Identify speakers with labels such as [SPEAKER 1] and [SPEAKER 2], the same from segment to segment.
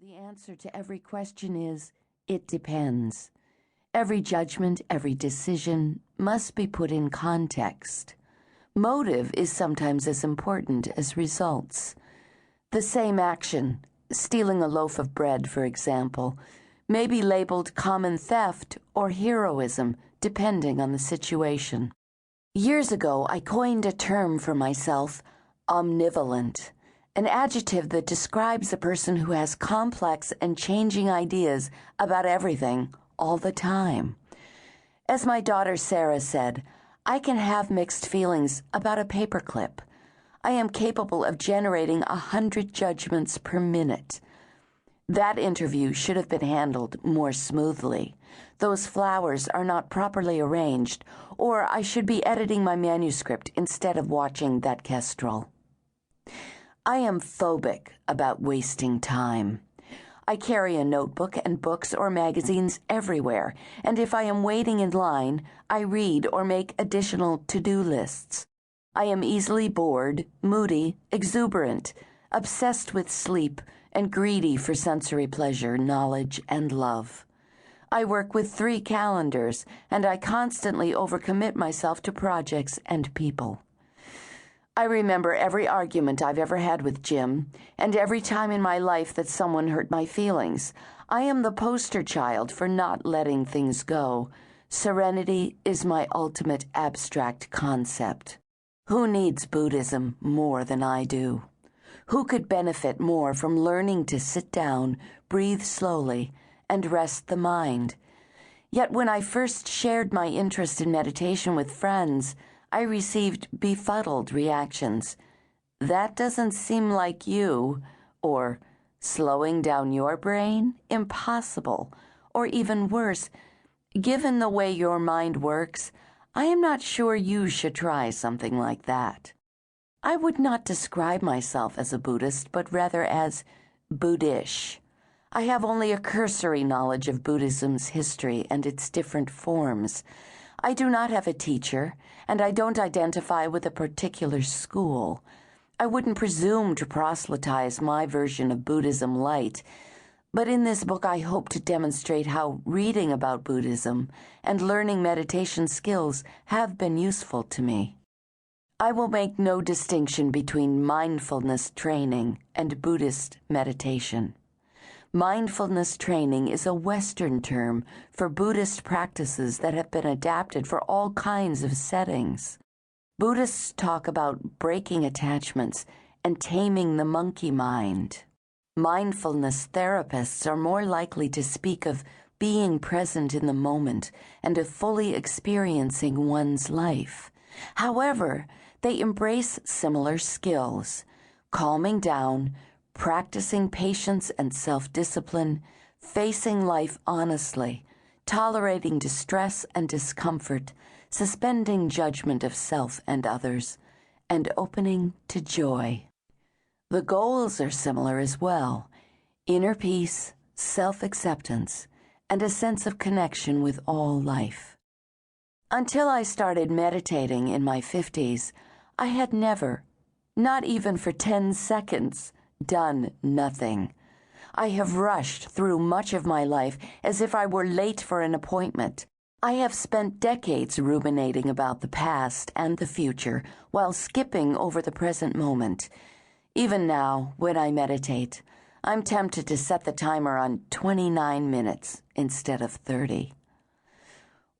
[SPEAKER 1] The answer to every question is, it depends. Every judgment, every decision must be put in context. Motive is sometimes as important as results. The same action, stealing a loaf of bread, for example, may be labeled common theft or heroism, depending on the situation. Years ago, I coined a term for myself, omnivalent, an adjective that describes a person who has complex and changing ideas about everything all the time. As my daughter Sarah said, I can have mixed feelings about a paperclip. I am capable of generating 100 judgments per minute. That interview should have been handled more smoothly. Those flowers are not properly arranged, or I should be editing my manuscript instead of watching that kestrel. I am phobic about wasting time. I carry a notebook and books or magazines everywhere, and if I am waiting in line, I read or make additional to-do lists. I am easily bored, moody, exuberant, obsessed with sleep, and greedy for sensory pleasure, knowledge, and love. I work with 3 calendars, and I constantly overcommit myself to projects and people. I remember every argument I've ever had with Jim, and every time in my life that someone hurt my feelings. I am the poster child for not letting things go. Serenity is my ultimate abstract concept. Who needs Buddhism more than I do? Who could benefit more from learning to sit down, breathe slowly, and rest the mind? Yet when I first shared my interest in meditation with friends, I received befuddled reactions. That doesn't seem like you, or slowing down your brain? Impossible. Or even worse, given the way your mind works, I am not sure you should try something like that. I would not describe myself as a Buddhist, but rather as Buddhish. I have only a cursory knowledge of Buddhism's history and its different forms. I do not have a teacher, and I don't identify with a particular school. I wouldn't presume to proselytize my version of Buddhism light, but in this book I hope to demonstrate how reading about Buddhism and learning meditation skills have been useful to me. I will make no distinction between mindfulness training and Buddhist meditation. Mindfulness training is a Western term for Buddhist practices that have been adapted for all kinds of settings. Buddhists talk about breaking attachments and taming the monkey mind. Mindfulness therapists are more likely to speak of being present in the moment and of fully experiencing one's life. However, they embrace similar skills: calming down, practicing patience and self-discipline, facing life honestly, tolerating distress and discomfort, suspending judgment of self and others, and opening to joy. The goals are similar as well: inner peace, self-acceptance, and a sense of connection with all life. Until I started meditating in my 50s, I had never, not even for 10 seconds, done nothing. I have rushed through much of my life as if I were late for an appointment. I have spent decades ruminating about the past and the future while skipping over the present moment. Even now, when I meditate, I'm tempted to set the timer on 29 minutes instead of 30.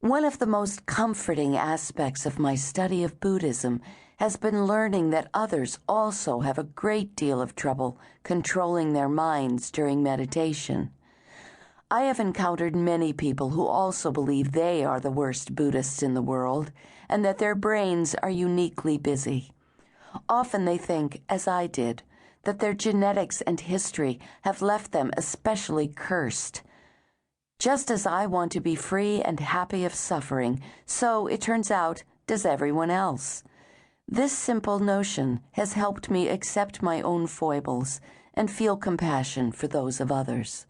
[SPEAKER 1] One of the most comforting aspects of my study of Buddhism has been learning that others also have a great deal of trouble controlling their minds during meditation. I have encountered many people who also believe they are the worst Buddhists in the world and that their brains are uniquely busy. Often they think, as I did, that their genetics and history have left them especially cursed. Just as I want to be free and happy of suffering, so, it turns out, does everyone else. This simple notion has helped me accept my own foibles and feel compassion for those of others.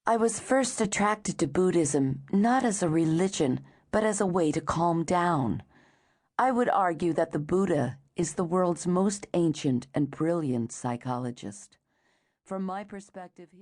[SPEAKER 1] I was first attracted to Buddhism not as a religion, but as a way to calm down. I would argue that the Buddha is the world's most ancient and brilliant psychologist. From my perspective, his